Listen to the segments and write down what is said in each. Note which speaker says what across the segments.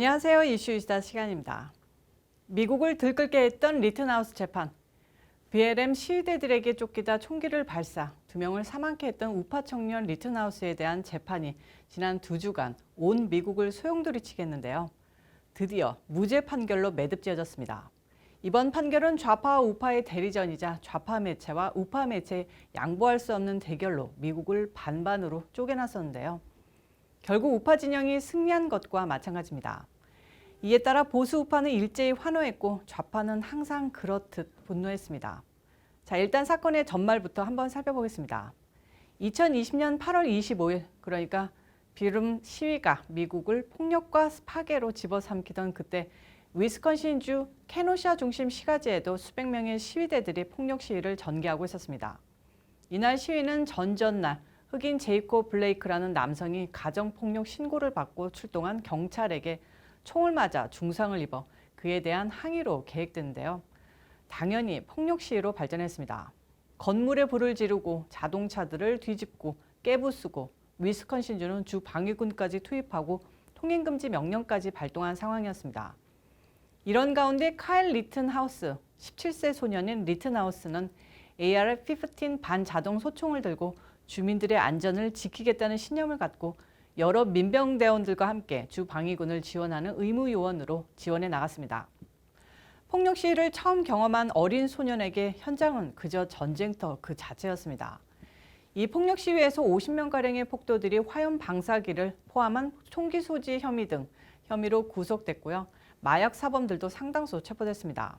Speaker 1: 안녕하세요. 이슈이시다 시간입니다. 미국을 들끓게 했던 리튼하우스 재판. BLM 시위대들에게 쫓기다 총기를 발사, 2명을 사망케 했던 우파 청년 리튼하우스에 대한 재판이 지난 2주간 온 미국을 소용돌이치게 했는데요. 드디어 무죄 판결로 매듭지어졌습니다. 이번 판결은 좌파와 우파의 대리전이자 좌파 매체와 우파 매체의 양보할 수 없는 대결로 미국을 반반으로 쪼개놨었는데요. 결국 우파 진영이 승리한 것과 마찬가지입니다. 이에 따라 보수 우파는 일제히 환호했고 좌파는 항상 그렇듯 분노했습니다. 자, 일단 사건의 전말부터 한번 살펴보겠습니다. 2020년 8월 25일, 그러니까 비름 시위가 미국을 폭력과 파괴로 집어삼키던 그때 위스콘신주 케노샤 중심 시가지에도 수백 명의 시위대들이 폭력 시위를 전개하고 있었습니다. 이날 시위는 전전날 흑인 제이콥 블레이크라는 남성이 가정폭력 신고를 받고 출동한 경찰에게 총을 맞아 중상을 입어 그에 대한 항의로 계획됐는데요. 당연히 폭력 시위로 발전했습니다. 건물에 불을 지르고 자동차들을 뒤집고 깨부수고 위스콘신주는 주 방위군까지 투입하고 통행금지 명령까지 발동한 상황이었습니다. 이런 가운데 카일 리튼하우스, 17세 소년인 리튼하우스는 AR-15 반자동 소총을 들고 주민들의 안전을 지키겠다는 신념을 갖고 여러 민병대원들과 함께 주 방위군을 지원하는 의무 요원으로 지원해 나갔습니다. 폭력 시위를 처음 경험한 어린 소년에게 현장은 그저 전쟁터 그 자체였습니다. 이 폭력 시위에서 50명가량의 폭도들이 화염 방사기를 포함한 총기 소지 혐의 등 혐의로 구속됐고요. 마약 사범들도 상당수 체포됐습니다.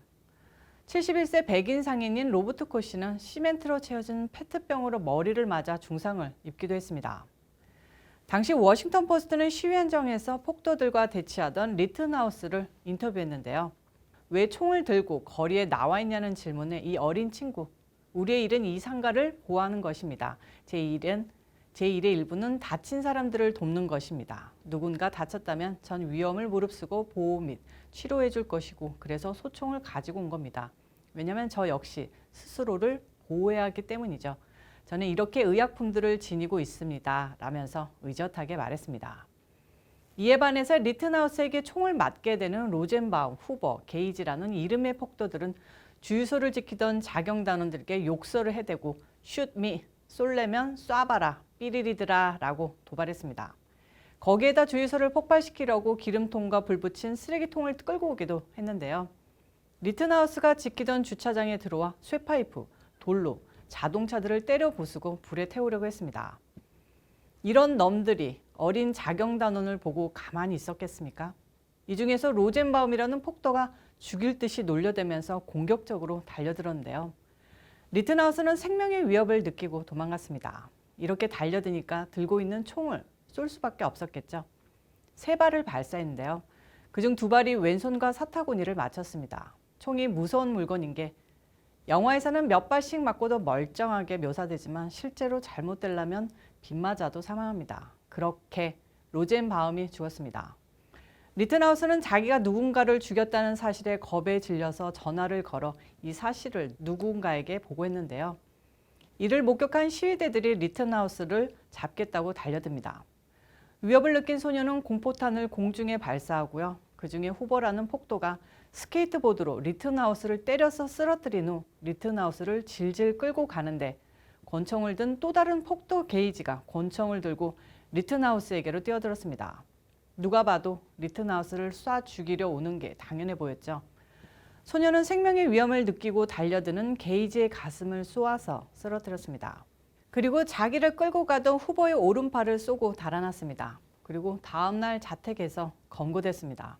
Speaker 1: 71세 백인 상인인 로버트 코 씨는 시멘트로 채워진 페트병으로 머리를 맞아 중상을 입기도 했습니다. 당시 워싱턴 포스트는 시위 현장에서 폭도들과 대치하던 리튼하우스를 인터뷰했는데요. 왜 총을 들고 거리에 나와 있냐는 질문에 이 어린 친구, 우리의 일은 이 상가를 보호하는 것입니다. 제 일의 일부는 다친 사람들을 돕는 것입니다. 누군가 다쳤다면 전 위험을 무릅쓰고 보호 및 치료해 줄 것이고 그래서 소총을 가지고 온 겁니다. 왜냐하면 저 역시 스스로를 보호해야 하기 때문이죠. 저는 이렇게 의약품들을 지니고 있습니다. 라면서 의젓하게 말했습니다. 이에 반해서 리튼하우스에게 총을 맞게 되는 로젠바움, 후버, 게이지라는 이름의 폭도들은 주유소를 지키던 자경단원들에게 욕설을 해대고 shoot me, 쏠래면 쏴봐라, 삐리리드라 라고 도발했습니다. 거기에다 주유소를 폭발시키려고 기름통과 불 붙인 쓰레기통을 끌고 오기도 했는데요. 리튼하우스가 지키던 주차장에 들어와 쇠파이프, 돌로 자동차들을 때려 부수고 불에 태우려고 했습니다. 이런 놈들이 어린 자경단원을 보고 가만히 있었겠습니까? 이 중에서 로젠바움이라는 폭도가 죽일 듯이 놀려대면서 공격적으로 달려들었는데요. 리튼하우스는 생명의 위협을 느끼고 도망갔습니다. 이렇게 달려드니까 들고 있는 총을 쏠 수밖에 없었겠죠. 3발을 발사했는데요. 그중 2발이 왼손과 사타구니를 맞췄습니다. 총이 무서운 물건인 게 영화에서는 몇 발씩 맞고도 멀쩡하게 묘사되지만 실제로 잘못되려면 빗맞아도 사망합니다. 그렇게 로젠바움이 죽었습니다. 리튼하우스는 자기가 누군가를 죽였다는 사실에 겁에 질려서 전화를 걸어 이 사실을 누군가에게 보고했는데요. 이를 목격한 시위대들이 리튼하우스를 잡겠다고 달려듭니다. 위협을 느낀 소녀는 공포탄을 공중에 발사하고요. 그중에 후보라는 폭도가 스케이트보드로 리튼하우스를 때려서 쓰러뜨린 후 리튼하우스를 질질 끌고 가는데 권총을 든 또 다른 폭도 게이지가 권총을 들고 리튼하우스에게로 뛰어들었습니다. 누가 봐도 리튼하우스를 쏴 죽이려 오는 게 당연해 보였죠. 소녀는 생명의 위험을 느끼고 달려드는 게이지의 가슴을 쏘아서 쓰러뜨렸습니다. 그리고 자기를 끌고 가던 후보의 오른팔을 쏘고 달아났습니다. 그리고 다음 날 자택에서 검거됐습니다.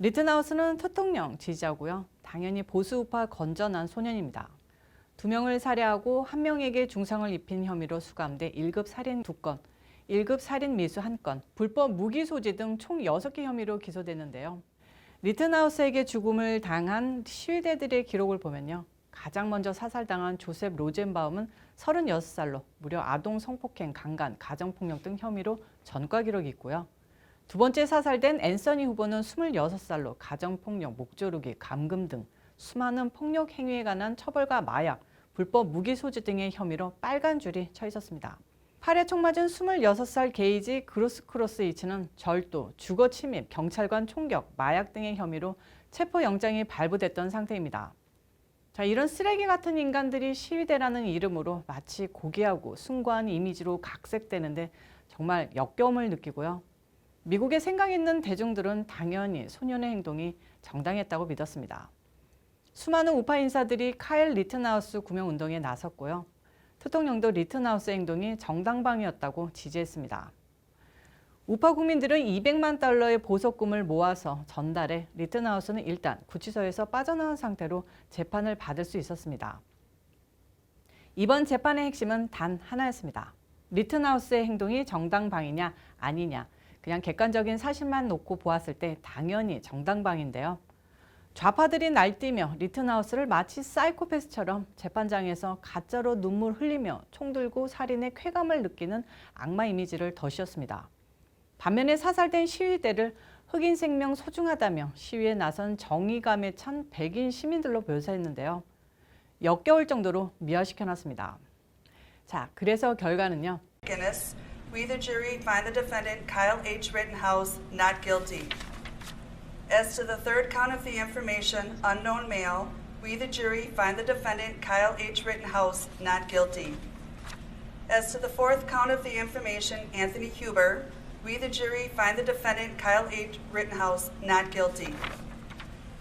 Speaker 1: 리튼하우스는 대통령 지지자고요. 당연히 보수우파 건전한 소년입니다. 2명을 살해하고 1명에게 중상을 입힌 혐의로 수감돼 1급 살인 2건, 1급 살인 미수 1건, 불법 무기 소지 등 총 6개 혐의로 기소됐는데요. 리튼하우스에게 죽음을 당한 시위대들의 기록을 보면요. 가장 먼저 사살당한 조셉 로젠바움은 36살로 무려 아동 성폭행, 강간, 가정폭력 등 혐의로 전과 기록이 있고요. 2번째 사살된 앤서니 후보는 26살로 가정폭력, 목조르기, 감금 등 수많은 폭력 행위에 관한 처벌과 마약, 불법 무기 소지 등의 혐의로 빨간 줄이 쳐 있었습니다. 팔에 총 맞은 26살 게이지 그로스크로스 H는 절도, 주거 침입, 경찰관 총격, 마약 등의 혐의로 체포영장이 발부됐던 상태입니다. 자, 이런 쓰레기 같은 인간들이 시위대라는 이름으로 마치 고귀하고 숭고한 이미지로 각색되는데 정말 역겨움을 느끼고요. 미국에 생각 있는 대중들은 당연히 소년의 행동이 정당했다고 믿었습니다. 수많은 우파 인사들이 카일 리트나우스 구명운동에 나섰고요. 대통령도 리트나우스의 행동이 정당방위였다고 지지했습니다. 우파 국민들은 200만 달러의 보석금을 모아서 전달해 리트나우스는 일단 구치소에서 빠져나온 상태로 재판을 받을 수 있었습니다. 이번 재판의 핵심은 단 하나였습니다. 리트나우스의 행동이 정당방위냐 아니냐, 그냥 객관적인 사실만 놓고 보았을 때 당연히 정당방위인데요. 좌파들이 날뛰며 리트나우스를 마치 사이코패스처럼 재판장에서 가짜로 눈물 흘리며 총 들고 살인의 쾌감을 느끼는 악마 이미지를 덧씌웠습니다. 반면에 사살된 시위대를 흑인 생명 소중하다며 시위에 나선 정의감에 찬 백인 시민들로 묘사했는데요. 역겨울 정도로 미화시켜놨습니다. 자, 그래서 결과는요.
Speaker 2: We the jury find the defendant Kyle H. Rittenhouse not guilty. As to the third count of the information, unknown male, we the jury find the defendant Kyle H. Rittenhouse not guilty. As to the fourth count of the information, Anthony Huber, we the jury find the defendant Kyle H. Rittenhouse not guilty.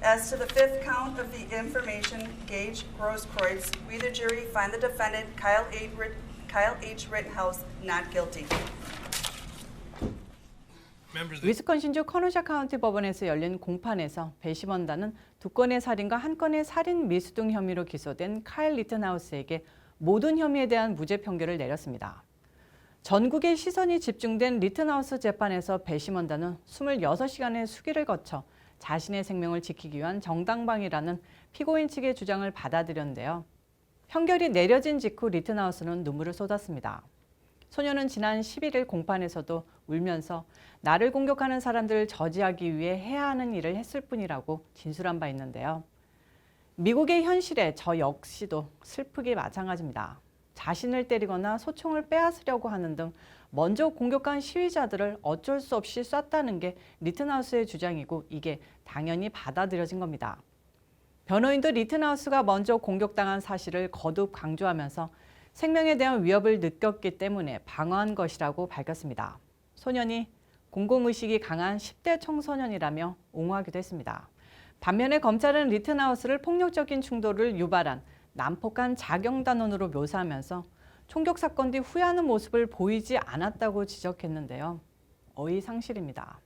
Speaker 2: As to the fifth count of the information, Gage Grosskreutz, we the jury find the defendant Kyle H. Rittenhouse not guilty.
Speaker 1: 위스콘신주 커누샤 카운티 법원에서 열린 공판에서 배심원단은 2건의 살인과 1건의 살인 미수 등 혐의로 기소된 카일 리트나우스에게 모든 혐의에 대한 무죄 판결을 내렸습니다. 전국의 시선이 집중된 리트나우스 재판에서 배심원단은 26시간의 수기를 거쳐 자신의 생명을 지키기 위한 정당방위라는 피고인 측의 주장을 받아들였는데요. 판결이 내려진 직후 리트나우스는 눈물을 쏟았습니다. 소녀는 지난 11일 공판에서도 울면서 나를 공격하는 사람들을 저지하기 위해 해야 하는 일을 했을 뿐이라고 진술한 바 있는데요. 미국의 현실에 저 역시도 슬프기 마찬가지입니다. 자신을 때리거나 소총을 빼앗으려고 하는 등 먼저 공격한 시위자들을 어쩔 수 없이 쐈다는 게 리트나우스의 주장이고 이게 당연히 받아들여진 겁니다. 변호인도 리트나우스가 먼저 공격당한 사실을 거듭 강조하면서 생명에 대한 위협을 느꼈기 때문에 방어한 것이라고 밝혔습니다. 소년이 공공의식이 강한 10대 청소년이라며 옹호하기도 했습니다. 반면에 검찰은 리트나우스를 폭력적인 충돌을 유발한 난폭한 자경단원으로 묘사하면서 총격 사건 뒤 후회하는 모습을 보이지 않았다고 지적했는데요. 어이상실입니다.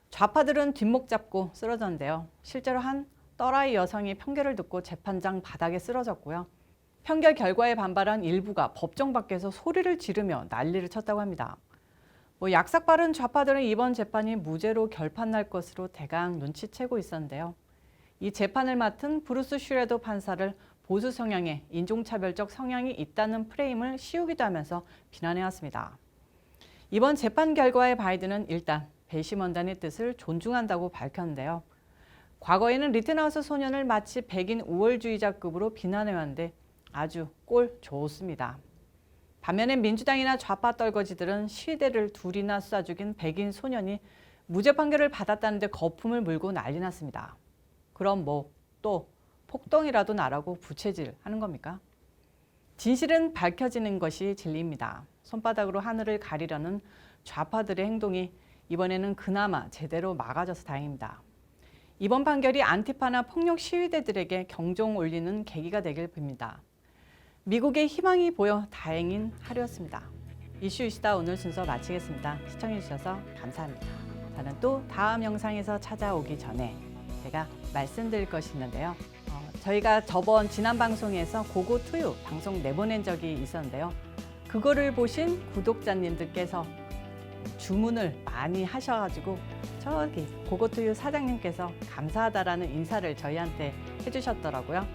Speaker 1: 좌파들은 뒷목 잡고 쓰러졌는데요. 실제로 한 딸아이 여성이 판결을 듣고 재판장 바닥에 쓰러졌고요. 판결 결과에 반발한 일부가 법정 밖에서 소리를 지르며 난리를 쳤다고 합니다. 약삭 빠른 좌파들은 이번 재판이 무죄로 결판날 것으로 대강 눈치채고 있었는데요. 이 재판을 맡은 브루스 슈레더 판사를 보수 성향의 인종차별적 성향이 있다는 프레임을 씌우기도 하면서 비난해왔습니다. 이번 재판 결과에 바이든은 일단 배심원단의 뜻을 존중한다고 밝혔는데요. 과거에는 리트나우스 소년을 마치 백인 우월주의자급으로 비난해왔는데 아주 꼴 좋습니다. 반면에 민주당이나 좌파 떨거지들은 시위대를 둘이나 쏴 죽인 백인 소년이 무죄 판결을 받았다는데 거품을 물고 난리 났습니다. 그럼 또 폭동이라도 나라고 부채질하는 겁니까? 진실은 밝혀지는 것이 진리입니다. 손바닥으로 하늘을 가리려는 좌파들의 행동이 이번에는 그나마 제대로 막아져서 다행입니다. 이번 판결이 안티파나 폭력 시위대들에게 경종 울리는 계기가 되길 빕니다. 미국의 희망이 보여 다행인 하루였습니다. 이슈 이슈다 오늘 순서 마치겠습니다. 시청해주셔서 감사합니다. 저는 또 다음 영상에서 찾아오기 전에 제가 말씀드릴 것이 있는데요. 저희가 지난 방송에서 고고 투유 방송 내보낸 적이 있었는데요. 그거를 보신 구독자님들께서 주문을 많이 하셔가지고 저기 고고 투유 사장님께서 감사하다라는 인사를 저희한테 해주셨더라고요.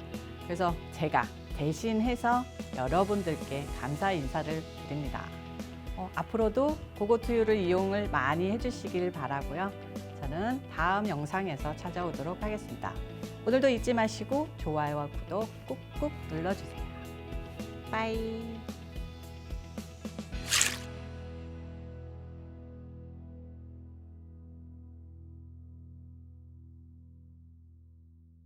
Speaker 1: 그래서 제가 대신해서 여러분들께 감사 인사를 드립니다. 앞으로도 고고 투유를 이용을 많이 해주시길 바라고요. 저는 다음 영상에서 찾아오도록 하겠습니다. 오늘도 잊지 마시고 좋아요와 구독 꾹꾹 눌러주세요. 빠이.